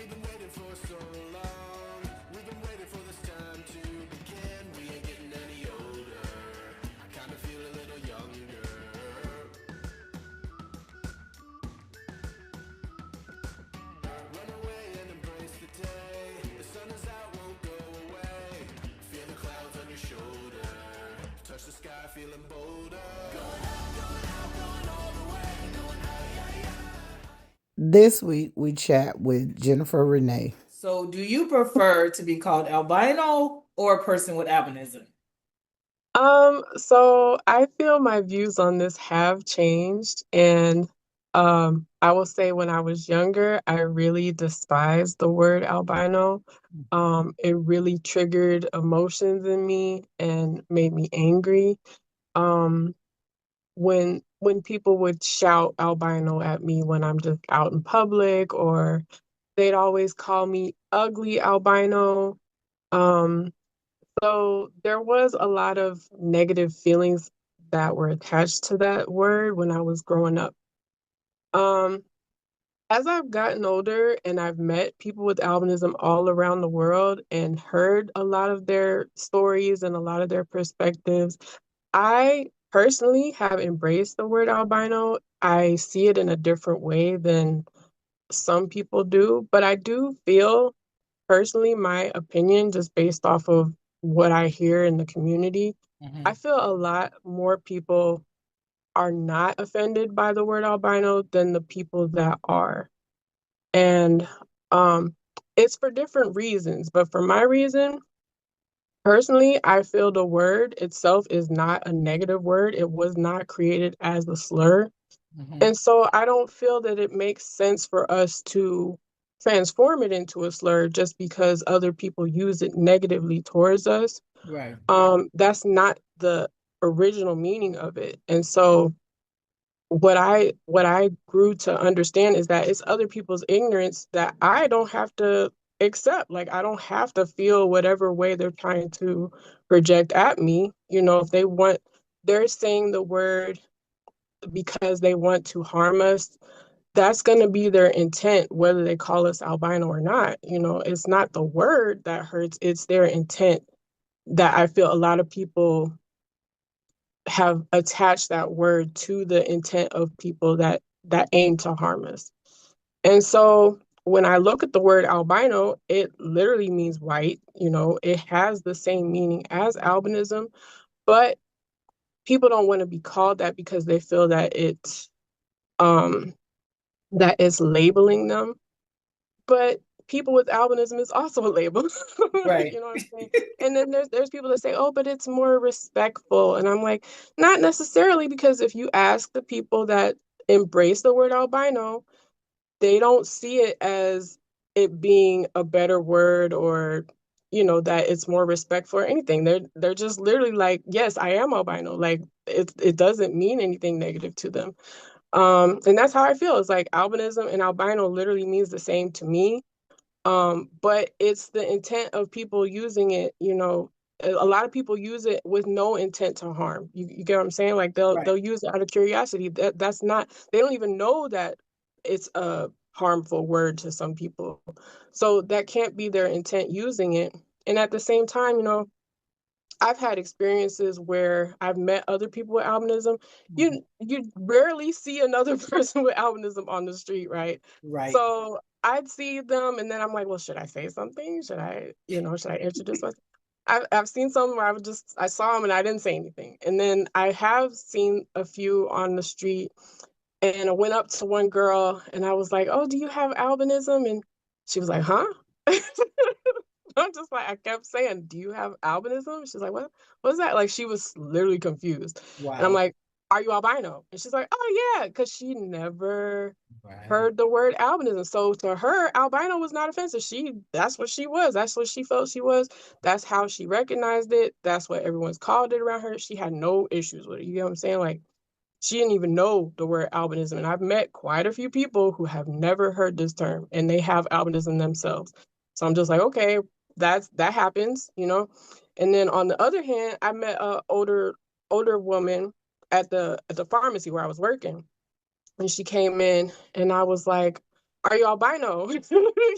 been waiting for so long. We've been waiting for this time to begin. We ain't getting any older. I kinda feel a little younger. Run away and embrace the day. The sun is out, won't go away. Feel the clouds on your shoulder. Touch the sky, feeling bolder. Going out, going all the way. Going out, yeah, yeah. This week we chat with Jennifer Renee. So, do you prefer to be called albino or a person with albinism? So I feel my views on this have changed, and I will say when I was younger, I really despised the word albino. It really triggered emotions in me and made me angry. Um, when people would shout albino at me when I'm just out in public, or they'd always call me ugly albino. Um, so there was a lot of negative feelings that were attached to that word when I was growing up. Um, as I've gotten older and I've met people with albinism all around the world and heard a lot of their stories and a lot of their perspectives, I personally have embraced the word albino. I see it in a different way than some people do, but I do feel personally, my opinion, just based off of what I hear in the community, I Mhm. feel a lot more people are not offended by the word albino than the people that are. And um, it's for different reasons, but for my reason, personally, I feel the word itself is not a negative word. It was not created as a slur. Mhm. And so I don't feel that it makes sense for us to transform it into a slur just because other people use it negatively towards us. Right. That's not the original meaning of it. And so what I grew to understand is that it's other people's ignorance that I don't have to accept. Like I don't have to feel whatever way they're trying to project at me. You know, if they want, they're saying the word because they want to harm us, that's going to be their intent, whether they call us albino or not. You know, it's not the word that hurts, it's their intent that I feel a lot of people have attached that word to the intent of people that aim to harm us. And so when I look at the word albino, it literally means white. You know, it has the same meaning as albinism, but people don't want to be called that because they feel um that it's labeling them. But people with albinism is also a label. Right. You know what I'm saying? And then there's people that say, "Oh, but it's more respectful." And I'm like, not necessarily, because if you ask the people that embrace the word albino, they don't see it as it being a better word, or that it's more respectful or anything. They're just literally like, "Yes, I am albino." Like it doesn't mean anything negative to them. And that's how I feel. It's like albinism and albino literally means the same to me. But it's the intent of people using it, a lot of people use it with no intent to harm. You get what I'm saying? Like Right. they'll use it out of curiosity. That's not, they don't even know that it's a harmful word to some people. So that can't be their intent using it. And at the same time, I've had experiences where I've met other people with albinism. Mhm. You rarely see another person with albinism on the street, right? Right. So I'd see them and then I'm like, well, should I say something? Should I introduce myself? I've seen some where I saw them and I didn't say anything. And then I have seen a few on the street, and I went up to one girl and I was like, "Oh, do you have albinism?" And she was like, "Huh?" I'm just like, I kept saying, "Do you have albinism?" She's like, "What? What's that?" Like she was literally confused. And I'm Wow. like, "Are you albino?" And she's like, "Oh yeah," because she never Right. heard the word albinism. So to her, albino was not offensive. That's what she was. That's what she felt she was. That's how she recognized it. That's what everyone's called it around her. She had no issues with it. You get what I'm saying? Like she didn't even know the word albinism. And I've met quite a few people who have never heard this term and they have albinism themselves. So I'm just like, okay, that happens. And then on the other hand, I met a older woman at the pharmacy where I was working. And she came in and I was like, are you albino?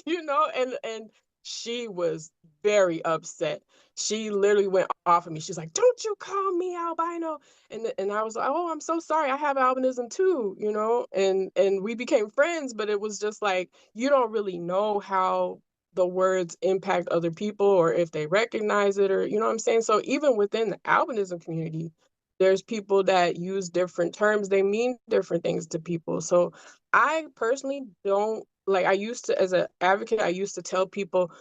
You know, and she was very upset. She literally went off of me. She's like, "Don't you call me albino?" And I was like, "Oh, I'm so sorry. I have albinism too," you know? And we became friends, but it was just like you don't really know how the words impact other people or if they recognize it, or you know what I'm saying? So even within the albinism community, there's people that use different terms. They mean different things to people. So I personally don't like, I used to, as an advocate, I used to tell people,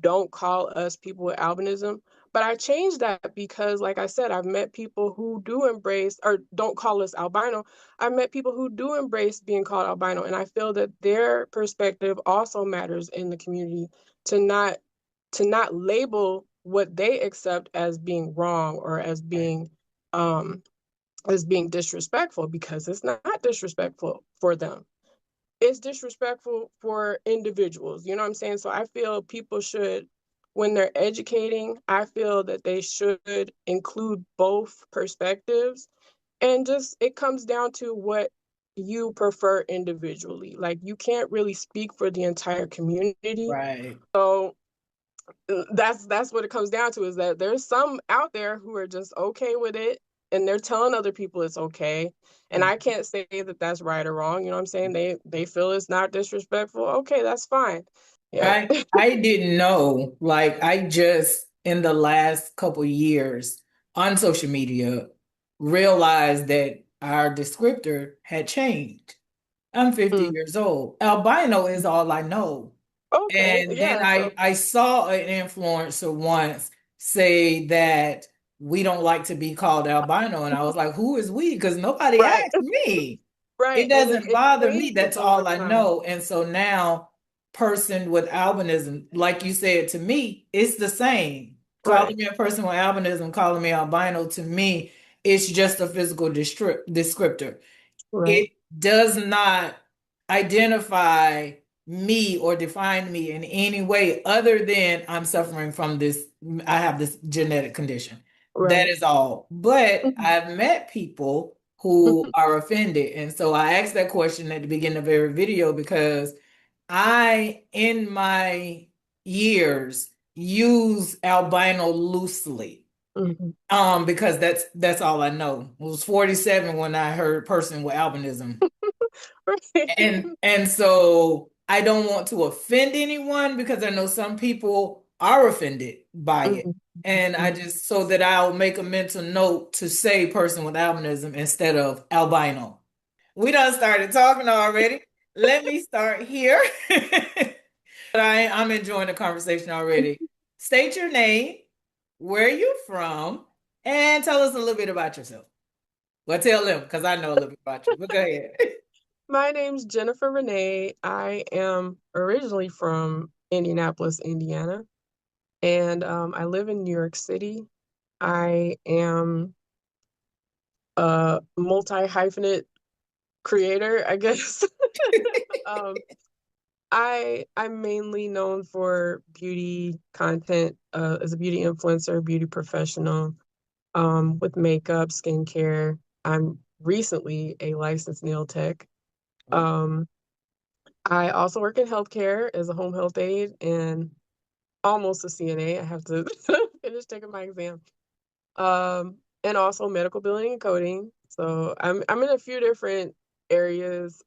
don't call us people with albinism. But I changed that because, like I said, I've met people who do embrace, or don't call us albino. I've met people who do embrace being called albino. And I feel that their perspective also matters in the community, to not label what they accept as being wrong or Right. um as being disrespectful, because it's not disrespectful for them, it's disrespectful for individuals. You know what I'm saying? So I feel people should, when they're educating, I feel that they should include both perspectives. And just, it comes down to what you prefer individually. Like, you can't really speak for the entire community. Right. So that's what it comes down to, is that there's some out there who are just okay with it, and they're telling other people it's okay, and Yeah. I can't say that that's right or wrong. You know what I'm saying? They feel it's not disrespectful. Okay, that's fine. Yeah. I didn't know. Like I just in the last couple years on social media realized that our descriptor had changed. I'm 50 Mm. years old. Albino is all I know. Okay. And then Yeah. So I saw an influencer once say that we don't like to be called albino. And I was like, who is we? Because nobody right, asked me. It right, and doesn't it bother me. changes That's over all I time. know. And so now, person with albinism, like you said to me, it's the same. Right. Calling me a person with albinism, calling me albino, to me, it's just a physical descriptor. Right. It does not identify me or define me in any way other than I'm suffering from this. I have this genetic condition. That Right. is all. But Mhm. I've met people who are offended. And so I asked that question at the beginning of every video because I, in my years, use albino loosely. Mhm. Because that's all I know. It was 47 when I heard person with albinism. Right. And so I don't want to offend anyone because I know some people are offended by it. Mhm. And I Mhm. just, so that I'll make a mental note to say person with albinism instead of albino. We done started talking already. Let me start here. But I'm enjoying the conversation already. State your name, where you from, and tell us a little bit about yourself. Well, tell them because I know a little bit about you. But go ahead. My name's Jennifer Renee. I am originally from Indianapolis, Indiana, and I live in New York City. I am a multi-hyphenate creator, I guess. um, I'm mainly known for beauty content, as a beauty influencer, beauty professional, with makeup, skincare. I'm recently a licensed nail tech. Oh, Um, I also work in healthcare as a home health aide and almost a CNA. I have to finish taking my exam. And also medical billing and coding. So I'm in a few different areas.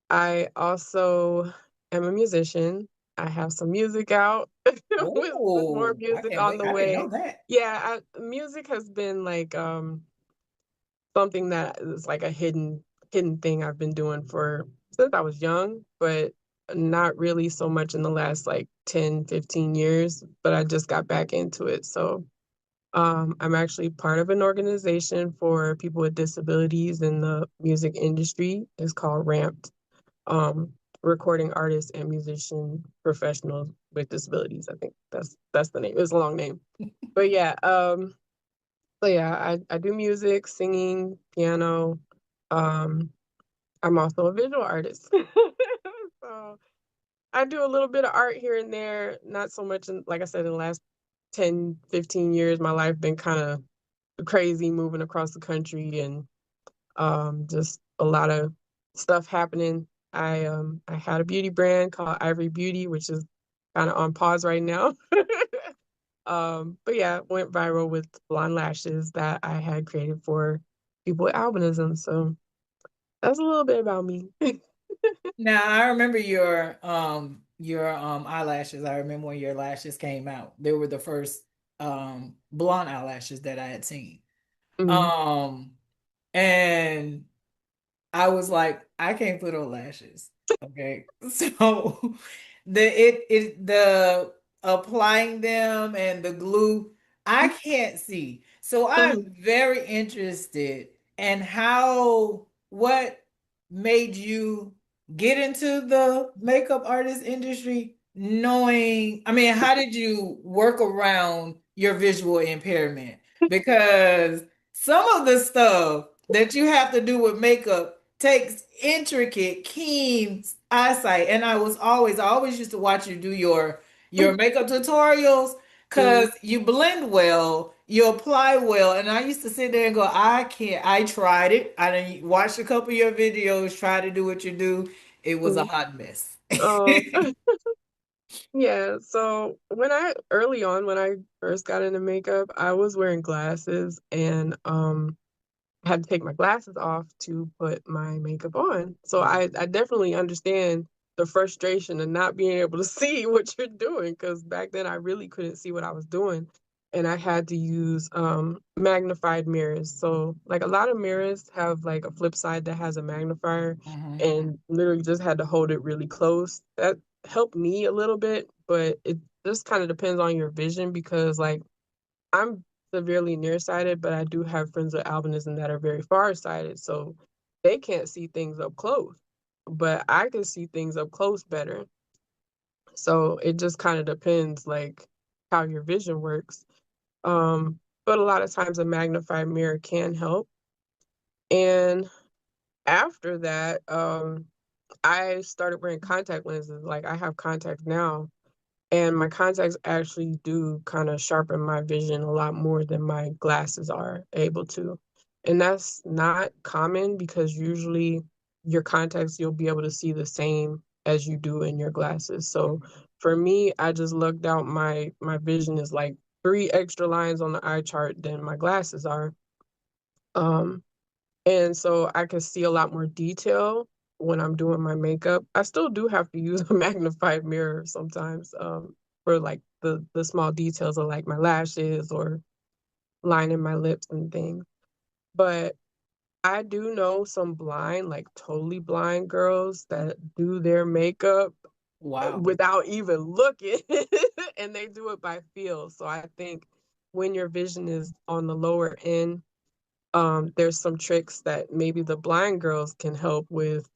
I also am a musician. I have some music out with more oh, I music can't on wait. the I didn't way. know that. Yeah, music has been like something that is like a hidden thing I've been doing for since I was young, but not really so much in the last like 10, 15 years, but I just got back into it. So I'm actually part of an organization for people with disabilities in the music industry. It's called RAMPed, um, Recording Artists and Musician Professionals with Disabilities. I think that's the name. It's a long name. But yeah, I do music, singing, piano. Um, I'm also a visual artist. So I do a little bit of art here and there, not so much in, like I said, in the last 10, 15 years, my life been kind of crazy moving across the country and just a lot of stuff happening. I had a beauty brand called Ivory Beauty, which is kind of on pause right now. But yeah, went viral with blonde lashes that I had created for people with albinism. So that's a little bit about me. Now I remember your eyelashes. I remember when your lashes came out. They were the first blonde eyelashes that I had seen. Mhm. Um and I was like, I can't put on lashes. Okay. So the applying them and the glue, I can't see. So I'm Mhm. very interested in what made you get into the makeup artist industry, knowing, I mean, how did you work around your visual impairment? Because some of the stuff that you have to do with makeup takes intricate, keen eyesight. And I always used to watch you do your makeup tutorials because Mhm. you blend well, you apply well. And I used to sit there and go, I can't. I tried it. I didn't watch a couple of your videos, try to do what you do. It was a Mhm. hot mess. Oh, yeah. So early on, when I first got into makeup, I was wearing glasses and had to take my glasses off to put my makeup on. So I definitely understand the frustration of not being able to see what you're doing because back then I really couldn't see what I was doing. And I had to use magnified mirrors. So like a lot of mirrors have like a flip side that has a magnifier Mhm. and literally just had to hold it really close. That helped me a little bit, but it just kind of depends on your vision because like I'm severely nearsighted, but I do have friends with albinism that are very farsighted, so they can't see things up close. But I can see things up close better. So it just kind of depends like how your vision works. But a lot of times a magnified mirror can help. And after that, I started wearing contact lenses. Like I have contacts now. And my contacts actually do kind of sharpen my vision a lot more than my glasses are able to. And that's not common because usually your contacts, you'll be able to see the same as you do in your glasses. So for me, I just lucked out my vision is like 3 extra lines on the eye chart than my glasses are. Um, and so I can see a lot more detail when I'm doing my makeup. I still do have to use a magnified mirror sometimes, for like the small details of like my lashes or lining my lips and things. But I do know some blind, like totally blind girls that do their makeup Wow. without even looking, and they do it by feel. So I think when your vision is on the lower end, there's some tricks that maybe the blind girls can help with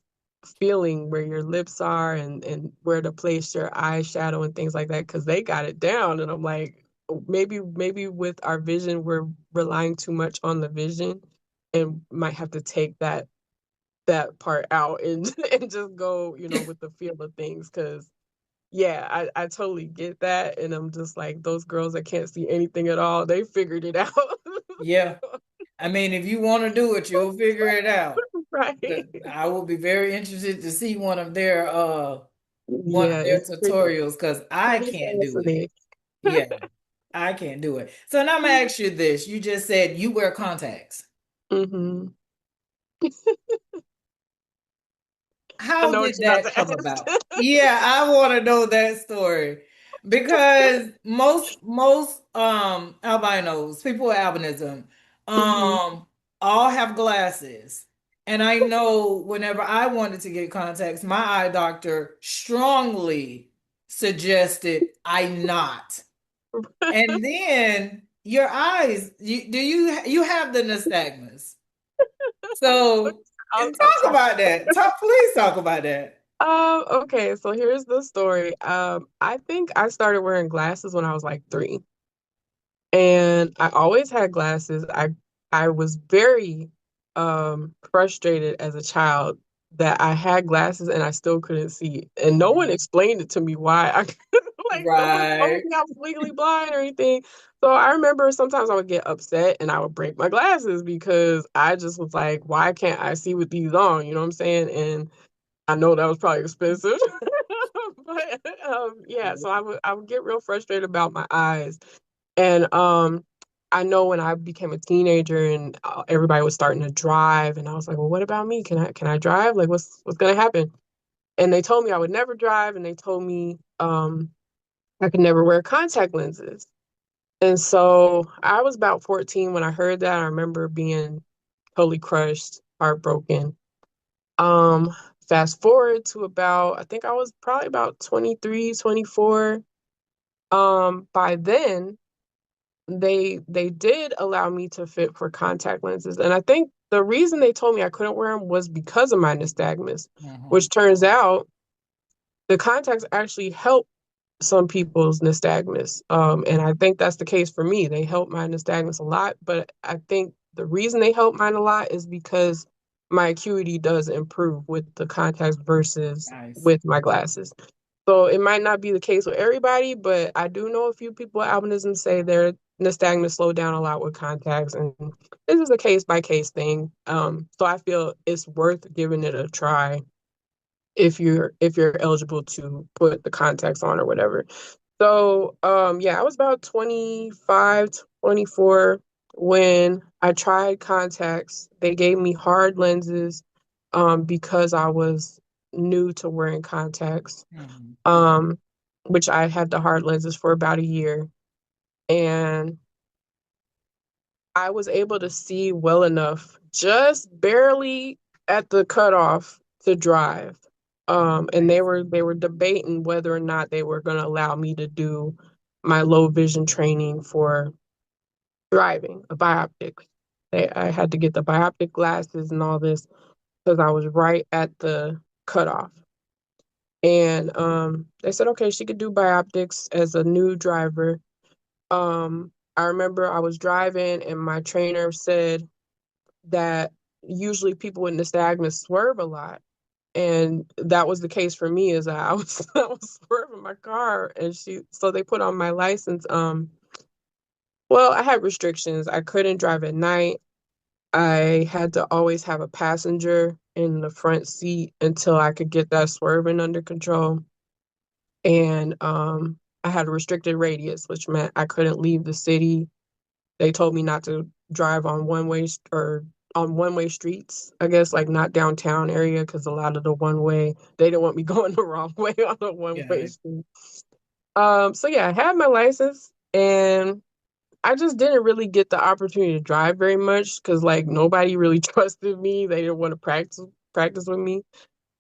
feeling where your lips are and where to place your eyeshadow and things like that because they got it down. And I'm like, "Oh, maybe with our vision, we're relying too much on the vision and might have to take that part out and and just go, with the feel of things. Because yeah, I totally get that. And I'm just like, those girls that can't see anything at all, they figured it out. Yeah. I mean, if you want to do it, you'll figure it out. Right. I will be very interested to see one of Yeah, their it's tutorials because I pretty can't do it. fascinating. Yeah, I can't do it. So now I'm gonna ask you this. You just said you wear contacts. Mhm. I How know did what you're about that to come ask. about? Yeah, I want to know that story because most albinos, people with albinism, Mhm. um all have glasses. And I know whenever I wanted to get contacts, my eye doctor strongly suggested I not. And then your eyes, you have the nystagmus. So I'll and I'll talk talk. about that. Please talk about that. Okay, so here's the story. I think I started wearing glasses when I was like 3. And I always had glasses. I was very frustrated as a child that I had glasses and I still couldn't see. And no one Mhm. explained it to me why I couldn't, like no one told Right. me I was legally blind or anything. So I remember sometimes I would get upset and I would break my glasses because I just was like, why can't I see with these on? You know what I'm saying? And I know that was probably expensive. But yeah, so I would get real frustrated about my eyes. And I know when I became a teenager and everybody was starting to drive, and I was like, well, what about me? Can I drive? Like, what's gonna happen? And they told me I would never drive, and they told me I could never wear contact lenses. And so I was about 14 when I heard that. I remember being totally crushed, heartbroken. Um, Fast forward to about, I think I was probably about 23, 24. By then, they did allow me to fit for contact lenses. And I think the reason they told me I couldn't wear them was because of my nystagmus, Mhm. which turns out the contacts actually help some people's nystagmus. And I think that's the case for me. They help my nystagmus a lot, but I think the reason they help mine a lot is because my acuity does improve with the contacts versus Nice. with my glasses. So it might not be the case with everybody, but I do know a few people with albinism say their nystagmus slowed down a lot with contacts, and this is a case by case thing. So I feel it's worth giving it a try if you're eligible to put the contacts on or whatever. So yeah, I was about 25, 24 when I tried contacts. They gave me hard lenses because I was new to wearing contacts. Mhm. Um which I had the hard lenses for about a year, and I was able to see well enough, just barely at the cutoff to drive. And Nice. they were debating whether or not they were going to allow me to do my low vision training for driving, a bioptic. I had to get the bioptic glasses and all this because I was right at the cutoff. And they said, okay, she could do bioptics as a new driver. I remember I was driving and my trainer said that usually people with nystagmus swerve a lot. And that was the case for me, is that I was I was swerving my car, and so they put on my license. Well, I had restrictions. I couldn't drive at night. I had to always have a passenger in the front seat until I could get that swerving under control. And I had a restricted radius, which meant I couldn't leave the city. They told me not to drive on one-way streets, I guess, like not downtown area, because a lot of the one-way, they didn't want me going the wrong way on the one-way Yeah. street. So yeah, I had my license, and I just didn't really get the opportunity to drive very much because like nobody really trusted me. They didn't want to practice with me.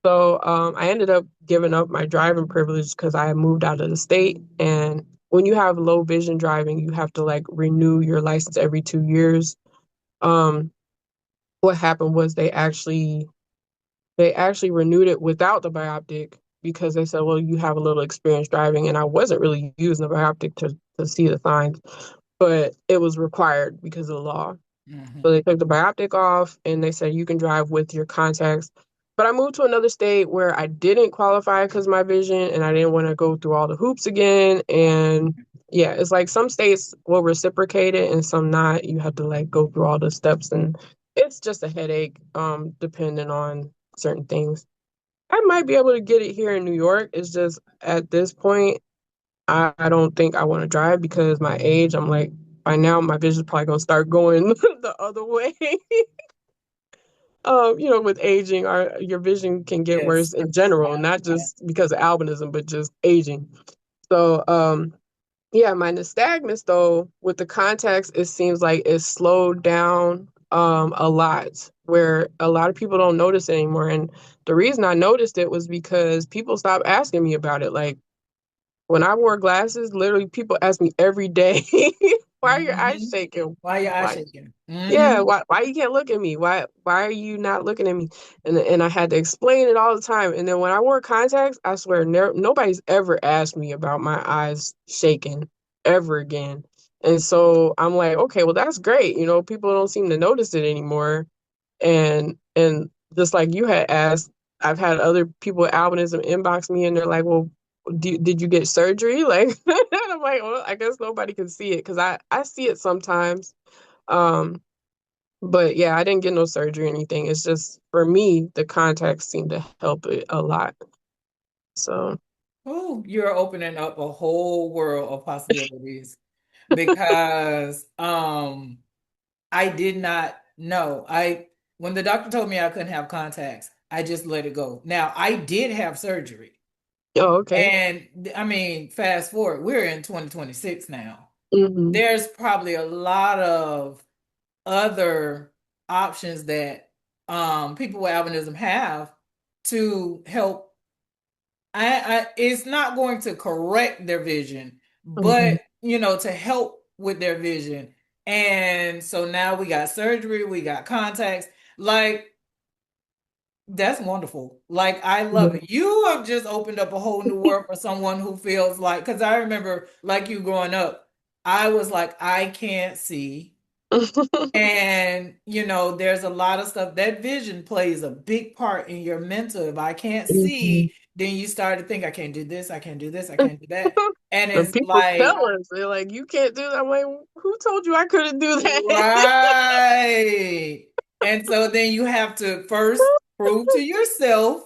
So I ended up giving up my driving privilege because I had moved out of the state. And when you have low vision driving, you have to like renew your license every 2 years. Um, what happened was they actually renewed it without the bioptic because they said, well, you have a little experience driving, and I wasn't really using the bioptic to see the signs, but it was required because of the law. So Mhm. they took the bioptic off and they said you can drive with your contacts. But I moved to another state where I didn't qualify because of my vision, and I didn't want to go through all the hoops again. And yeah, it's like some states will reciprocate it and some not. You have to like go through all the steps, and it's just a headache, depending on certain things. I might be able to get it here in New York. It's just at this point, I don't think I want to drive because my age, I'm like, by now my vision's probably gonna start going the other way. With aging, your vision can get Yes. worse in general, Yeah. not Yeah. just because of albinism, but just aging. So, yeah, my nystagmus though, with the contacts, it seems like it's slowed down a lot, where a lot of people don't notice it anymore. And the reason I noticed it was because people stopped asking me about it. Like when I wore glasses, literally people ask me every day, why are your eyes Mhm. shaking? Why your eye Why? shaking? Yeah, Mhm. why you can't look at me? Why are you not looking at me? And I had to explain it all the time. And then when I wore contacts, I swear nobody's ever asked me about my eyes shaking ever again. And so I'm like, okay, well that's great. People don't seem to notice it anymore. And just like you had asked, I've had other people with albinism inbox me and they're like, well, did you get surgery? Like, I'm like, well, I guess nobody can see it because I see it sometimes. Um, But yeah, I didn't get no surgery or anything. It's just for me, the contacts seem to help it a lot. So Oh, you're opening up a whole world of possibilities because I did not know. When the doctor told me I couldn't have contacts, I just let it go. Now, I did have surgery. oh, okay. And I mean, fast forward, we're in 2026 now. Hmm. There's probably a lot of other options that people with albinism have to help. It's not going to correct their vision, Hmm. but to help with their vision. And so now we got surgery, we got contacts. Like, that's wonderful. Like, I love it. You have just opened up a whole new world for someone who feels like, because I remember, like you growing up, I was like, I can't see. And, there's a lot of stuff. That vision plays a big part in your mental. If I can't Hmm. see, then you start to think, I can't do this, I can't do this, I can't do that. And And it's people like, tell us, they're like, you can't do that. I'm like, who told you I couldn't do that? right. And so then you have to first prove to yourself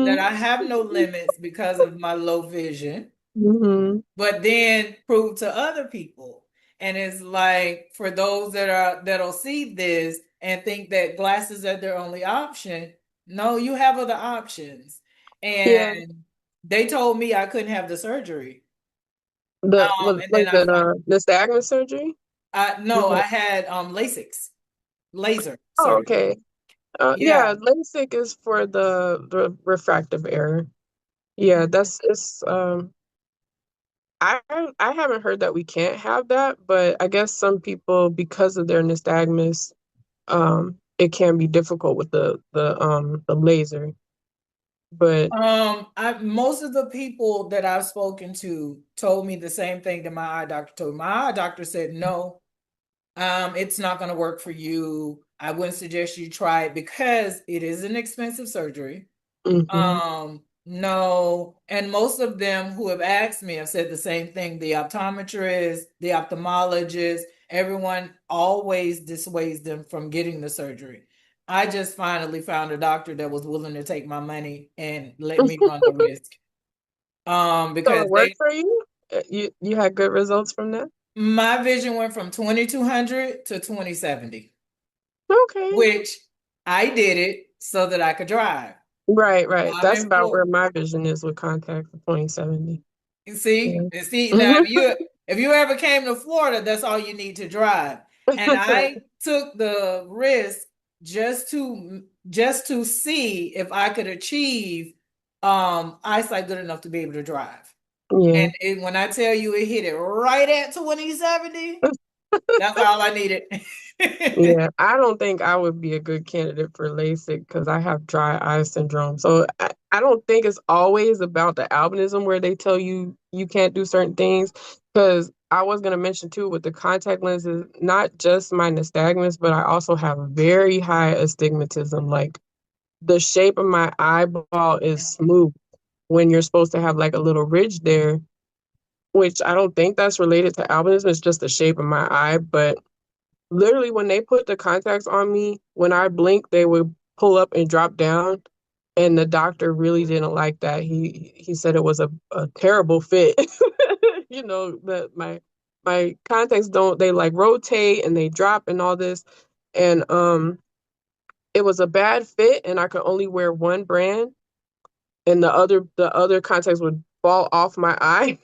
that Hmm. I have no limits because of my low vision, Hmm. but then prove to other people. And it's like for those that'll see this and think that glasses are their only option, no, you have other options. Yeah. And they told me I couldn't have the surgery. The was And then like the nystagmus surgery? no, I had LASIX, laser Oh, surgery. okay. Yeah. Yeah, LASIK is for the refractive error. Yeah, that's it's I I haven't heard that we can't have that, but I guess some people because of their nystagmus, it can be difficult with the laser. But I most of the people that I've spoken to told me the same thing that my eye doctor told me. My eye doctor said, no, it's not going to work for you. I wouldn't suggest you try it because it is an expensive surgery. mhm, No, and most of them who have asked me have said the same thing. The optometrist, the ophthalmologist, everyone always dissuades them from getting the surgery. I just finally found a doctor that was willing to take my money and let me run the risk. so Because it worked for you? You had good results from that? my vision went from 2200 to 2070, Okay. which I did it so that I could drive. Right, right. I'm That's in about where Florida. my vision is with contacts for 2070. You see, Yeah. and see now if you ever came to Florida, that's all you need to drive. And I took the risk just to see if I could achieve eyesight good enough to be able to drive. Yeah. When I tell you it hit it right at 2070, that's all I needed. Yeah, I don't think I would be a good candidate for LASIK because I have dry eye syndrome. So I don't think it's always about the albinism where they tell you you can't do certain things. Because I was going to mention too with the contact lenses, not just my nystagmus, but I also have very high astigmatism. Like the shape of my eyeball is smooth when you're supposed to have like a little ridge there, which I don't think that's related to albinism. It's just the shape of my eye. But literally, when they put the contacts on me, when I blink, they would pull up and drop down. And the doctor really didn't like that. He said it was a terrible fit. That my contacts don't they like rotate and they drop and all this. And it was a bad fit and I could only wear one brand and the other contacts would fall off my eye.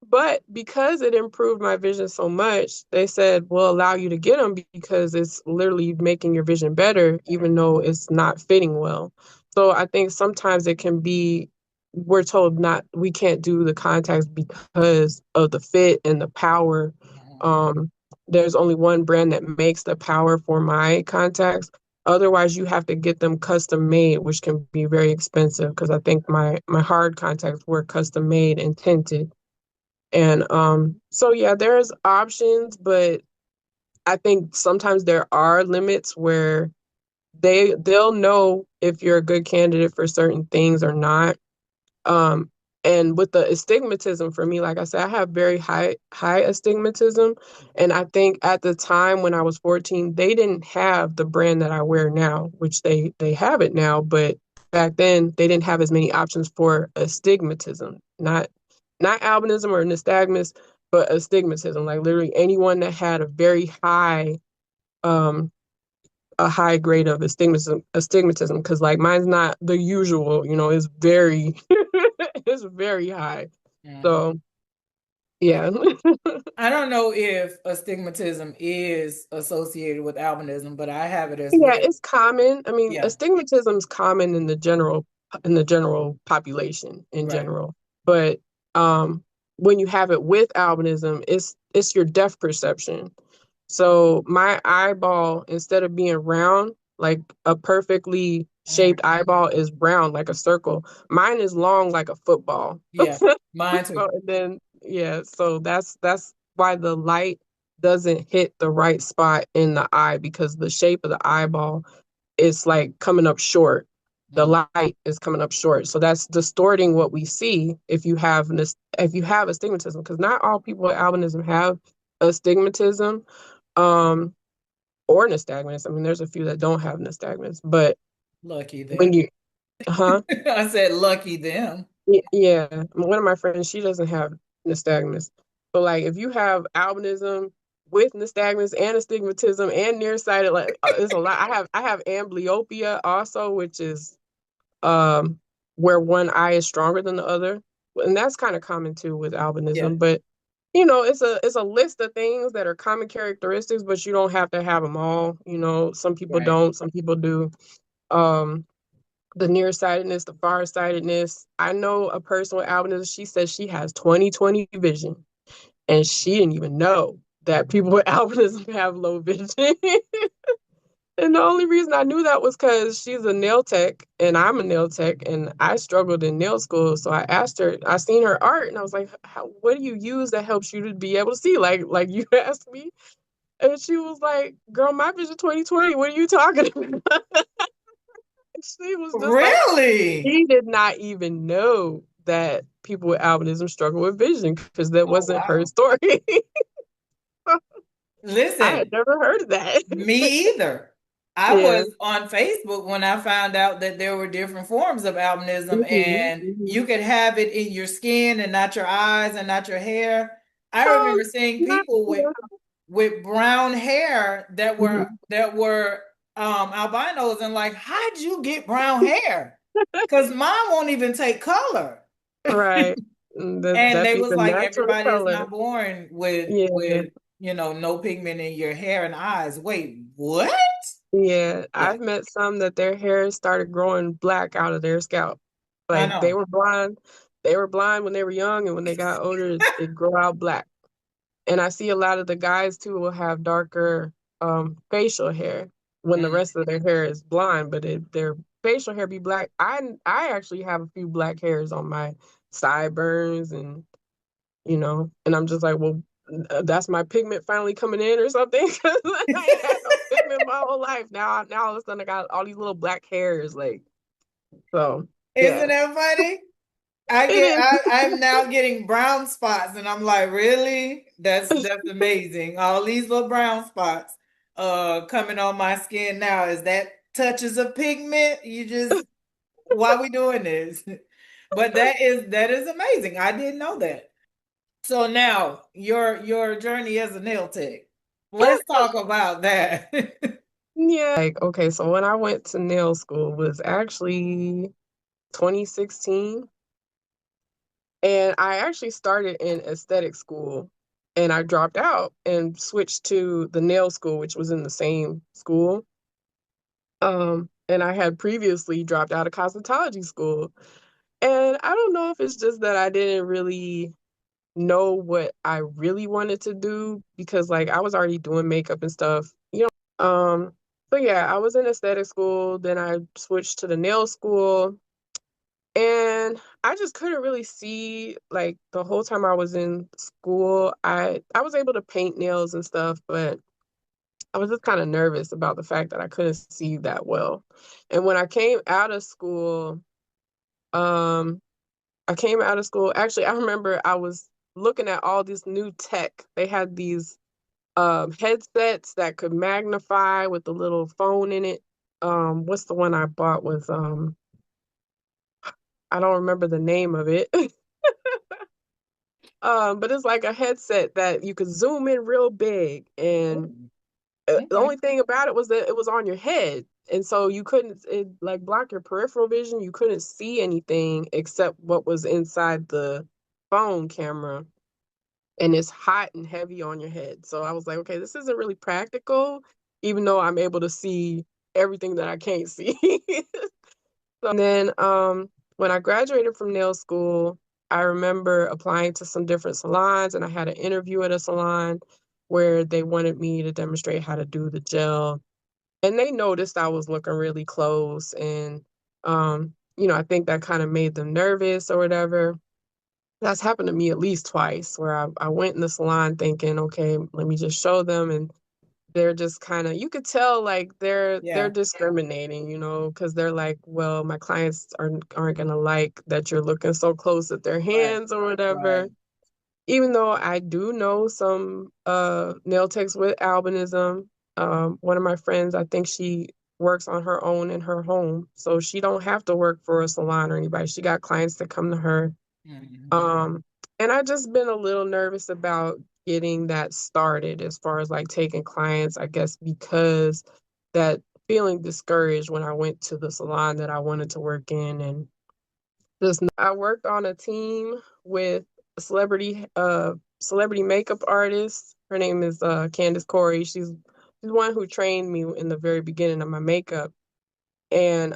But because it improved my vision so much, they said, we'll allow you to get them because it's literally making your vision better, even though it's not fitting well. So I think sometimes it can be, we're told we can't do the contacts because of the fit and the power. Um, there's only one brand that makes the power for my contacts. Otherwise, you have to get them custom made, which can be very expensive because I think my hard contacts were custom made and tinted. And so yeah, there's options, but I think sometimes there are limits where they'll know if you're a good candidate for certain things or not. Um, And with the astigmatism for me, like I said, I have very high astigmatism. And I think at the time when I was 14, they didn't have the brand that I wear now, which they have it now, but back then they didn't have as many options for astigmatism. Not albinism or nystagmus, but astigmatism. Like literally anyone that had um a high grade of astigmatism, because like mine's not the usual, it's very it's very high. Mhm. So yeah. I don't know if astigmatism is associated with albinism, but I have it as Yeah, well. it's common. I mean, Yeah, astigmatism is common in the general population in right. general. But when you have it with albinism, it's your depth perception. So my eyeball, instead of being round, like a perfectly shaped Mhm. eyeball is round like a circle. Mine is long like a football. Yeah, mine So too. and then yeah, so that's why the light doesn't hit the right spot in the eye, because the shape of the eyeball is like coming up short. The Mm. light is coming up short. So that's distorting what we see if you have astigmatism, because not all people with albinism have astigmatism, um, or nystagmus. I mean, there's a few that don't have nystagmus, but Lucky when them. you, huh? I said lucky them. Yeah, one of my friends, she doesn't have nystagmus. But like, if you have albinism with nystagmus and astigmatism and nearsighted, like it's a lot. I have amblyopia also, which is um where one eye is stronger than the other, and that's kind of common too with Yeah, albinism. But it's a list of things that are common characteristics, but you don't have to have them all. Some people right. don't, some people do. Um, the nearsightedness, the farsightedness. I know a person with albinism, she says she has 20/20 vision, and she didn't even know that people with albinism have low vision. And the only reason I knew that was because she's a nail tech and I'm a nail tech, and I struggled in nail school. So I asked her, I seen her art, and I was like, what do you use that helps you to be able to see? Like you asked me. And she was like, girl, my vision 20/20. What are you talking about? She was just like, Really? she did not even know that people with albinism struggle with vision, because that Oh, wasn't her wow. story. I had Listen, never heard of that. me either. I Yeah. was on Facebook when I found out that there were different forms of albinism Hmm. and Hmm. you could have it in your skin and not your eyes and not your hair. I Oh, remember seeing not, people with yeah. brown hair that were Mhm. albinos and like, how'd you get brown hair? Because mine won't even take color. Right. And That they be was the like, natural everybody is color. not born with Yeah. no pigment in your hair and eyes. Wait, what? Yeah. Yeah, I've met some that their hair started growing black out of their scalp. I Like they know. were blind. They were blind when they were young, and when they got older, it grew out black. And I see a lot of the guys too will have darker facial hair when the Mm. rest of their hair is blonde, but their facial hair be black. I actually have a few black hairs on my sideburns, and I'm just like, well, that's my pigment finally coming in or something, because I ain't had no pigment my whole life. Now all of a sudden I got all these little black hairs, like, so Isn't yeah, that funny? it I'm now getting brown spots and I'm like, really? That's amazing. All these little brown spots coming on my skin now. Is that touches of pigment? You just why we doing this? But that is amazing. I didn't know that. So now your journey as a nail tech. Let's talk about that. yeah. Like, okay, so when I went to nail school was actually 2016. And I actually started in aesthetic school, and I dropped out and switched to the nail school, which was in the same school. And I had previously dropped out of cosmetology school. And I don't know if it's just that I didn't really know what I really wanted to do, because like I was already doing makeup and stuff. So yeah, I was in aesthetic school, then I switched to the nail school. And I just couldn't really see, like, the whole time I was in school. I was able to paint nails and stuff, but I was just kind of nervous about the fact that I couldn't see that well. And when I came out of school, um I came out of school. Actually, I remember I was looking at all this new tech. They had these headsets that could magnify with the little phone in it. What's the one I bought was I don't remember the name of it. But it's like a headset that you could zoom in real big, and Oh, the okay. only thing about it was that it was on your head, and so you couldn't it like block your peripheral vision. You couldn't see anything except what was inside the phone camera, and it's hot and heavy on your head. So I was like, okay, this isn't really practical, even though I'm able to see everything that I can't see. So, and then when I graduated from nail school, I remember applying to some different salons, and I had an interview at a salon where they wanted me to demonstrate how to do the gel. And they noticed I was looking really close, and I think that kind of made them nervous or whatever. That's happened to me at least twice where I went in the salon thinking, okay, let me just show them, and they're just kind of, you could tell like they're Yeah. discriminating, because they're like, well, my clients aren't gonna like that you're looking so close at their Right. hands or whatever. Right. Even though I do know some nail techs with albinism. One of my friends, I think she works on her own in her home, so she don't have to work for a salon or anybody. She got clients that come to her. Mhm. um, and I just been a little nervous about getting that started as far as like taking clients, I guess, because that feeling discouraged when I went to the salon that I wanted to work in. And just I worked on a team with a celebrity makeup artist. Her name is Candace Corey. She's one who trained me in the very beginning of my makeup. And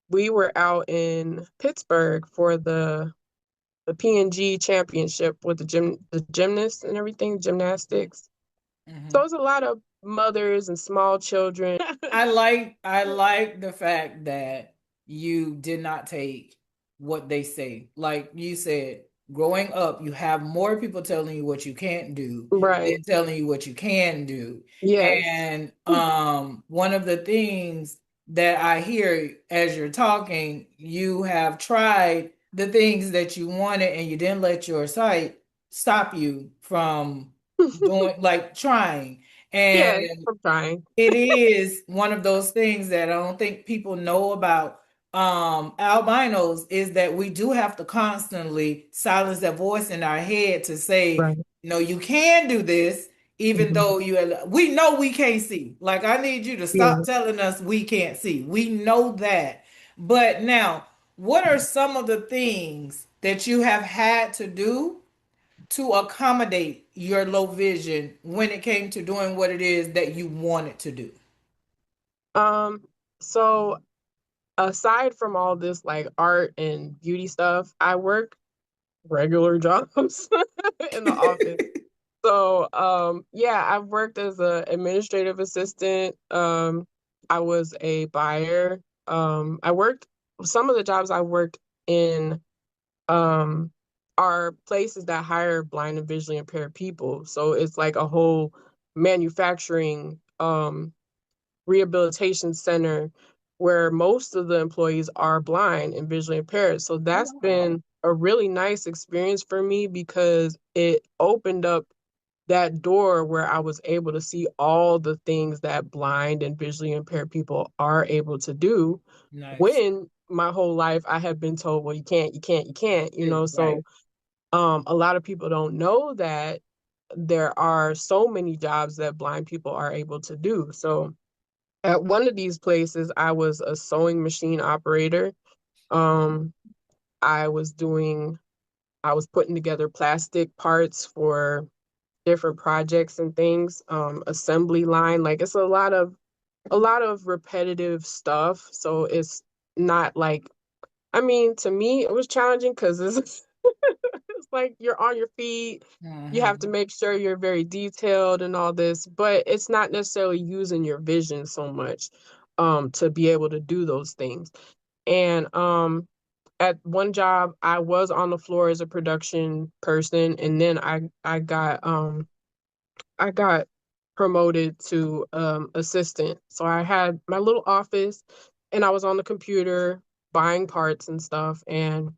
we were out in Pittsburgh for the PNG championship with the gymnasts and everything, gymnastics. So Mhm. it's a lot of mothers and small children. I like the fact that you did not take what they say. Like you said, growing up, you have more people telling you what you can't do Right. than telling you what you can do. Yes. And one of the things that I hear as you're talking, you have tried the things that you wanted and you didn't let your sight stop you from doing like trying. Yes, And I'm trying. it is one of those things that I don't think people know about albinos is that we do have to constantly silence that voice in our head to say, Right. no, you can do this, even Mhm. though we know we can't see. Like I need you to stop Yeah. telling us we can't see. We know that. But now, what are some of the things that you have had to do to accommodate your low vision when it came to doing what it is that you wanted to do? Um, so aside from all this like art and beauty stuff, I work regular jobs in the office. So, yeah, I've worked as a administrative assistant. I was a buyer. I worked some of the jobs I worked in um are places that hire blind and visually impaired people. So it's like a whole manufacturing rehabilitation center where most of the employees are blind and visually impaired. So Oh, that's wow. been a really nice experience for me because it opened up that door where I was able to see all the things that blind and visually impaired people are able to do Nice. when my whole life I have been told, well, you can't, you can't, you can't. Right. So a lot of people don't know that there are so many jobs that blind people are able to do. So at one of these places, I was a sewing machine operator. Um, I was doing, I was putting together plastic parts for different projects and things, assembly line. Like it's a lot of repetitive stuff. So it's not like, I mean, to me, it was challenging because it's, it's like you're on your feet. You have to Hmm. make sure you're very detailed and all this, but it's not necessarily using your vision so much to be able to do those things. And at one job, I was on the floor as a production person, and then I got promoted to assistant. So I had my little office, and I was on the computer buying parts and stuff. And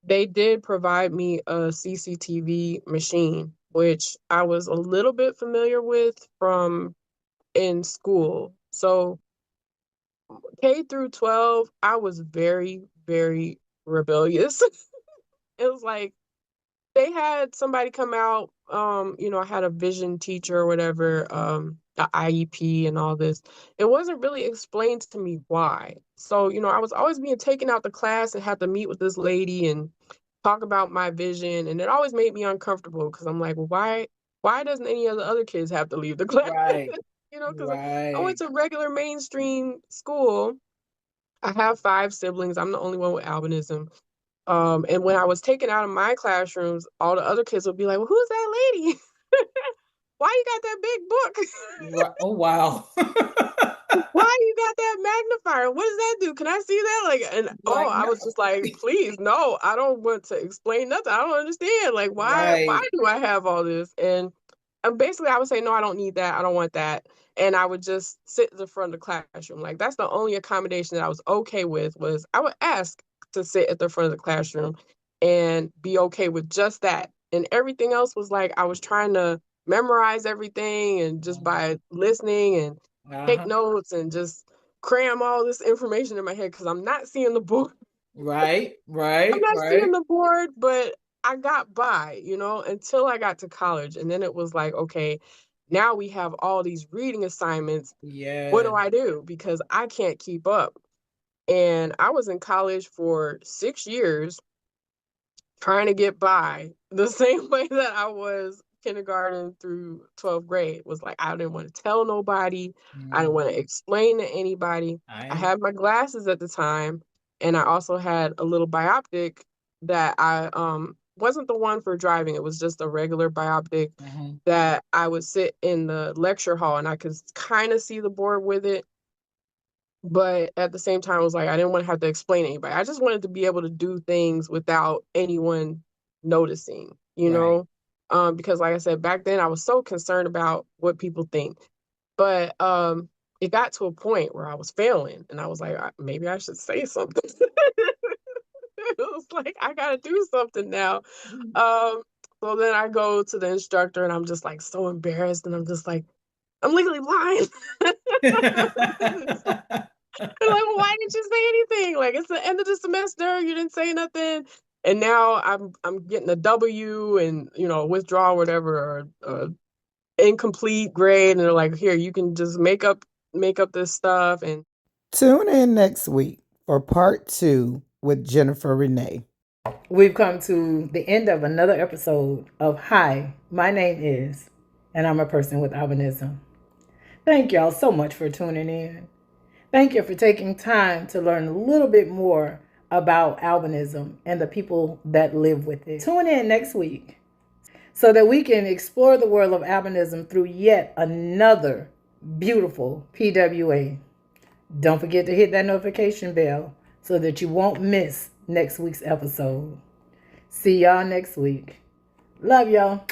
They did provide me a CCTV machine, which I was a little bit familiar with from in school. So K through 12, I was very, very rebellious. It was like they had somebody come out, I had a vision teacher or whatever, the IEP and all this. It wasn't really explained to me why. So, I was always being taken out the class and had to meet with this lady and talk about my vision. And it always made me uncomfortable because I'm like, well, why doesn't any of the other kids have to leave the class? Right. Because I Right. went to regular mainstream school. I have 5 siblings. I'm the only one with albinism. And when I was taken out of my classrooms, all the other kids would be like, "Well, who's that lady? Why you got that big book? Right. Oh, wow. Why you got that magnifier? What does that do? Can I see that?" Like, and Like, I no. was just like, "Please, no, I don't want to explain nothing. I don't understand. Like, why Right. do I have all this?" And basically, I would say, "No, I don't need that. I don't want that." And I would just sit in the front of the classroom. Like, that's the only accommodation that I was okay with was I would ask to sit at the front of the classroom and be okay with just that. And everything else was like I was trying to memorize everything and just by listening and take Uh-huh. notes and just cram all this information in my head because I'm not seeing the board. Right. I'm Right. not seeing Right. the board, but I got by, until I got to college. And then it was like, okay, now we have all these reading assignments. What Yeah. do I do? Because I can't keep up. And I was in college for 6 years trying to get by the same way that I was kindergarten through 12th grade. Was like I didn't want to tell nobody. I didn't Mm, want to explain to anybody. I I had my glasses at the time, and I also had a little bioptic that I wasn't the one for driving. It was just a regular bioptic mhm. that I would sit in the lecture hall and I could kind of see the board with it. But at the same time, it was like I didn't want to have to explain to anybody. I just wanted to be able to do things without anyone noticing, Right. because like I said, back then I was so concerned about what people think. But it got to a point where I was failing and I was like, maybe I should say something." It was like I gotta do something now. Um, so then I go to the instructor and I'm just like so embarrassed and I'm just like, I'm legally blind. They're like, "Well, why didn't you say anything? Like, it's the end of the semester, you didn't say nothing." And now I'm getting a W and, withdrawal, whatever, or incomplete grade, and they're like, "Here, you can just make up this stuff." And Tune in next week for part 2 with Jennifer Renee. We've come to the end of another episode of Hi, my name is, and I'm a person with albinism. Thank y'all so much for tuning in. Thank you for taking time to learn a little bit more about albinism and the people that live with it. Tune in next week so that we can explore the world of albinism through yet another beautiful PWA. Don't forget to hit that notification bell so that you won't miss next week's episode. See y'all next week. Love y'all.